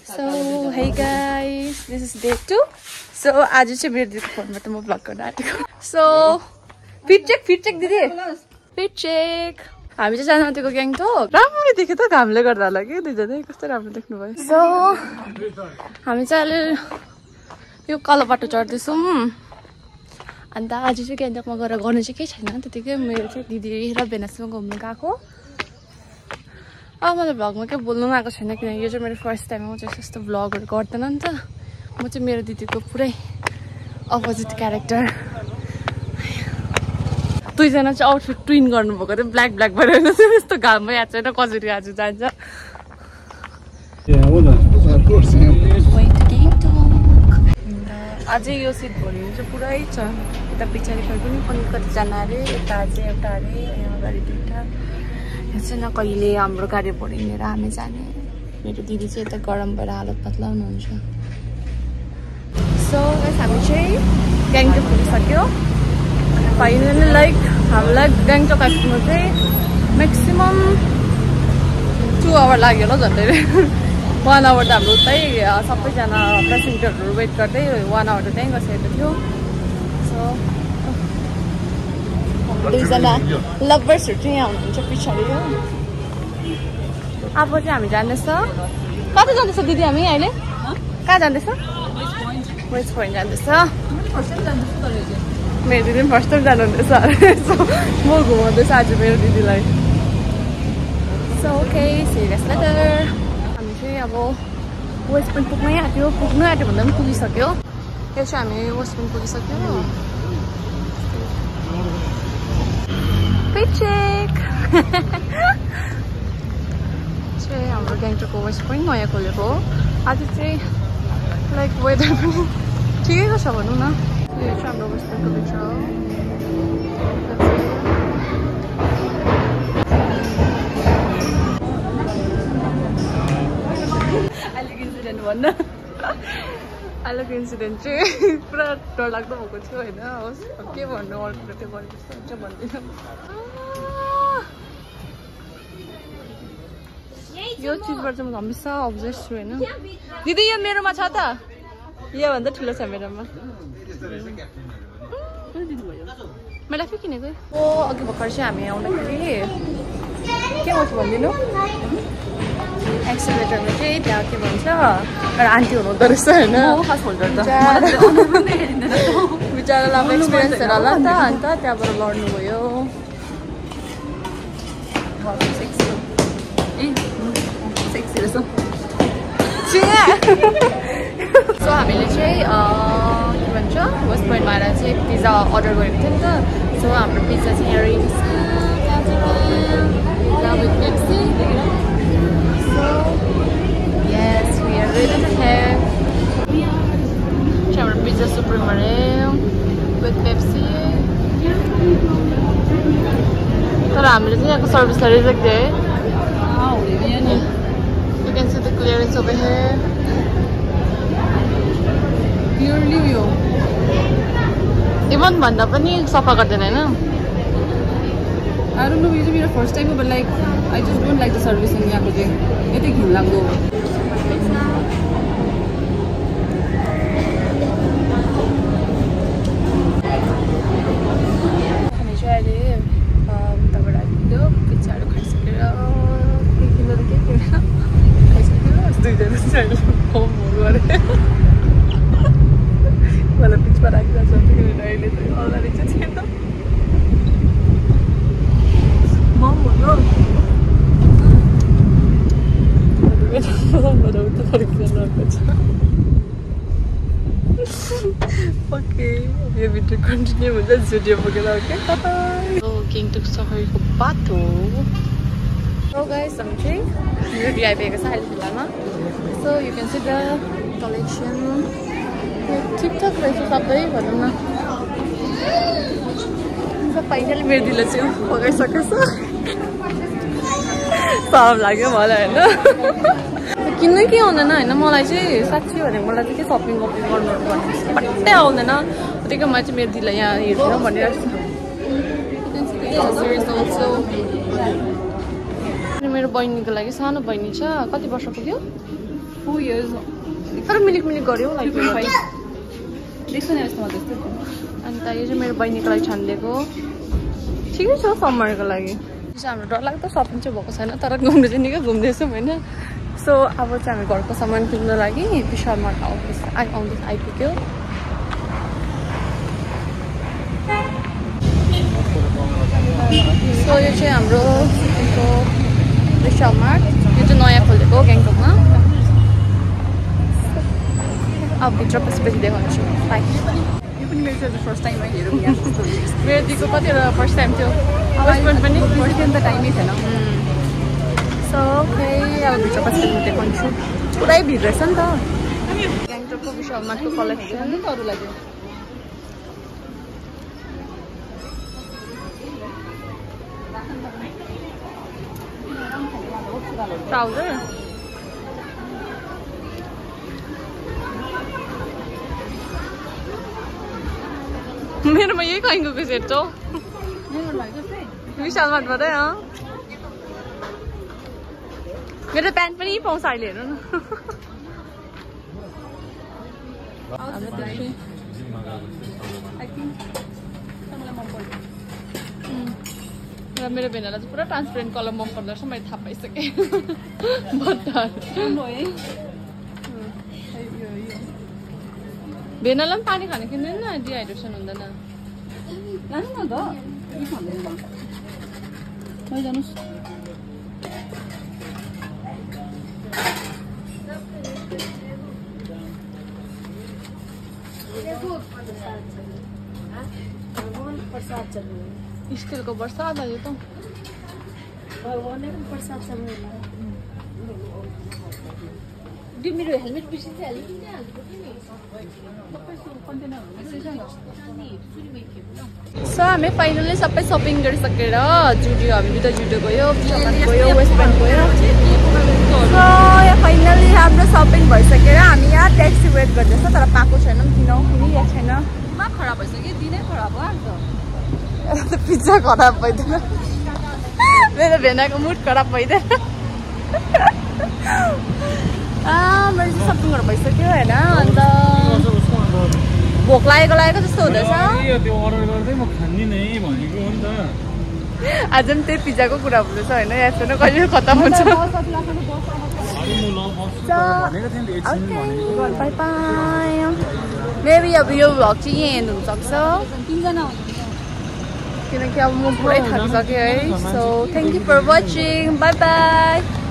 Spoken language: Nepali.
So hey guys, this is day 2. So आज चाहिँ मेरो दिदीको फोनबाट म भ्लग गर्न आँटेको. So फिट चेक दिदी. Fit check. हामी चाहिँ जान आँटेको ग्याङटोक. राम्रो देख्यो त घामले गर्दा होला कि दुईजना कस्तो राम्रो देख्नु भयो. So हामी चाहिँ अहिले यो कालो बाटो चढ्दैछौँ. अन्त आज चाहिँ ग्याङटोकमा गएर गर्नु चाहिँ केही छैन. त्यतिकै मेरो चाहिँ दिदी र बेनासँग घुम्नु गएको. अब मलाई भ्लगमा के बोल्नु आएको छैन किनकि यो चाहिँ मेरो फर्स्ट टाइम हो चाहिँ यस्तो भ्लगहरू गर्दैन नि त. म चाहिँ मेरो दिदीको पुरै अपोजिट क्यारेक्टर. दुईजना चाहिँ आउटफिट ट्विन गर्नुभएको थियो ब्ल्याक भएर यस्तो घाममा याद छैन कसरी आज जान्छ. अझै यो सिट भरिनु चाहिँ पुरै छ. यता पछाडिको पनि कतिजना अरे यता चाहिँ एउटा अरे यहाँ अगाडि दुईवटा. चाहिँ न कहिले हाम्रो गाडी भरिनेर हामी जाने. मेरो दिदी चाहिँ यता गरम भएर हालत पत्ला हुनुहुन्छ. सो हामी चाहिँ ग्याङटोक पुगिसक्यो. फाइनली लाइक हामीलाई ग्याङटोक आइपुग्नु चाहिँ म्याक्सिमम 2 आवर लाग्यो होला झन्डै. 1 आवर त हाम्रो उतै सबैजना पेसेन्जरहरू वेट गर्दै 1 आवर त त्यहीँ गइसकेको थियो. सो दुईजना लभर्सहरू चाहिँ यहाँ हुनुहुन्छ पछाडि. अब चाहिँ हामी जाँदैछ. कता जाँदैछ दिदी हामी अहिले? कहाँ जाँदैछ? वेस्ट पोइन्ट जाँदैछ. मेरो दिदी पनि फर्स्ट टाइम जानुहुँदैछ. म घुमाउँदैछु आज मेरो दिदीलाई. So okay see you guys later. हामी चाहिँ अब वेस्ट पोइन्ट पुग्नु आँट्यो भन्दा पनि पुगिसक्यो. यो चाहिँ हामी वेस्ट पोइन्ट पुगिसक्यो. चेक चाहिँ हाम्रो ग्याङटोकको वेस्ट पोइन्ट नयाँ खोलेको हो. आज चाहिँ लाइक वेदर पनि ठिकैको छ भनौँ न. यो चाहिँ हाम्रो वेस्ट पोइन्टको भित्र हो. अहिलेको इन्सिडेन्ट भन्नु. अहिलेको इन्सिडेन्ट चाहिँ पुरा डरलाग्दो भएको थियो होइन. होस् के भन्नु अर्को त्यो गरेको हुन्छ भन्दिनँ. यो चिजबाट चाहिँ म हमेसा अब्जेस्ट छु होइन. दिदी यो मेरोमा छ त. योभन्दा ठुलो छ मेरोमा. मैले आफै किनेको. अघि भर्खर चाहिँ हामी आउँदाखेरि के आउँछ भनिदिनु. एक्सिलेटरमा चाहिँ त्यहाँ के भन्छ एउटा आन्टी हुनुहुँदो रहेछ होइन. बिचरा लामो एक्सपिरियन्सहरू होला नि त. अन्त त्यहाँबाट लड्नुभयो. सो हामीले चाहिँ के भन्छ वेस्ट पोइन्टमा आएर चाहिँ पिज्जा अर्डर गरेको थियो नि त. सो हाम्रो पिज्जा चाहिँ यहाँ रेडी छ. Yes, we are ready to have our pizza supreme with Pepsi. तर हामीले चाहिँ यहाँको सर्भिसलाई रिजेक्ट दियो है. You can see the clearance over here. Purely यो इभन भन्दा पनि सफा गर्दैन होइन. I don't know, it's my first time, but like I just don't like the service in यहाँ को चाहिँ यति घिनलाग्दो. हामी चाहिँ अहिले उताबाट आइपुग्यो. पिज्जाहरू खाइसकेर खाइसकेर दुईजना चाहिँ होमहरू गरे. मलाई बिचमा राखिरहेको छ किनभने अहिले चाहिँ अगाडि चाहिँ थिएन. ओके यो भिडियो कन्टिन्यू हुन्छ जुडियो पुगेर. ओके ग्याङटोक सहरको बाटो. सो गाइस हामी चाहिँ रेडी आइपुगेको छ अहिले फिलहालमा. So you can see the collection. ठिकठाक रहेछ सबै भनौँ न. फाइनली मेरो दिदीले चाहिँ पकाइसकेको छ. साह्रो लाग्यो मलाई होइन. किन्नु के आउँदैन होइन. मलाई चाहिँ साँच्ची भनेको मलाई चाहिँ के सपिङ गर्नु पट्टै आउँदैन. त्यही मैले चाहिँ मेरो दिदीलाई यहाँ हेर्दैन भनिरहेको छु. मेरो बहिनीको लागि सानो बहिनी छ. कति वर्ष पुग्यो? 4 years. तर मिलिक गर्यो लाइक देख्छ नि यस्तोमा त्यस्तो अन्त यो चाहिँ मेरो बहिनीको लागि छानिदिएको ठिकै छ समरको लागि हाम्रो डरलाग्दो सपिङ चाहिँ भएको छैन तर घुम्नु चाहिँ निकै घुम्दैछौँ होइन सो अब चाहिँ हामी घरको सामान किन्नु लागि विशाल मार्ट आइपुग्यो सो यो चाहिँ हाम्रो विशाल मार्ट यो चाहिँ नयाँ खोलेको गान्तोकमा अब भित्र पछि देखाउँछु बाई यो पनि मेरो चाहिँ फर्स्ट टाइम हेरौँ मेरो दिदीको कतिवटा फर्स्ट टाइम थियो पनि फर्स्ट टाइम त टाइमै थिएन सो खै अब भित्र पछि देखाउँछु पुरै भिड रहेछ नि त गान्तोकको विशाल मार्टको कलेक्सन अरू लाग्यो ट्राउजर मेरोमा यही कैँको सेट छ विशाल मार्टबाटै मेरो प्यान्ट पनि पाउँछ अहिले हेर्नु न मेरो भेनालाई चाहिँ पुरा ट्रान्सपेरेन्ट कलर मन पर्दो रहेछ मैले थाहा पाइसकेँ भेनालाई पनि पानी खानु किन्दैन डिहाइड्रेसन हुँदैन लानु न त जानुहोस् स्टिलको बर्सात यो त मेरो हेलमेट सो हामी फाइनली सबै सपिङ गरिसकेर जुडियो हामी त जुडियो गयो गयो वेस्ट ब्याङ्क गयो सो यहाँ फाइनली हाम्रो सपिङ भइसकेर हामी यहाँ ट्याक्सी वेट गर्दैछ तर पाएको छैनौँ किनिरहेको छैन खराब भइसक्यो दिनै खराब भयो पिज्जा खराब भइदिएन मेरो भेनाको मुड खराब भइदिएन मेरो चाहिँ सपिङहरू भइसक्यो होइन अन्त भोक लागेको जस्तो हुँदैछ आज पनि त्यही पिज्जाको कुरा हुँदैछ होइन यहाँ कहिले खत्तम हुन्छ बाई बाई मेबी अब यो भ्लग चाहिँ यहीँ एन्ड हुनसक्छ किनकि अब म पुरै थाकिसकेँ है so thank you for watching bye by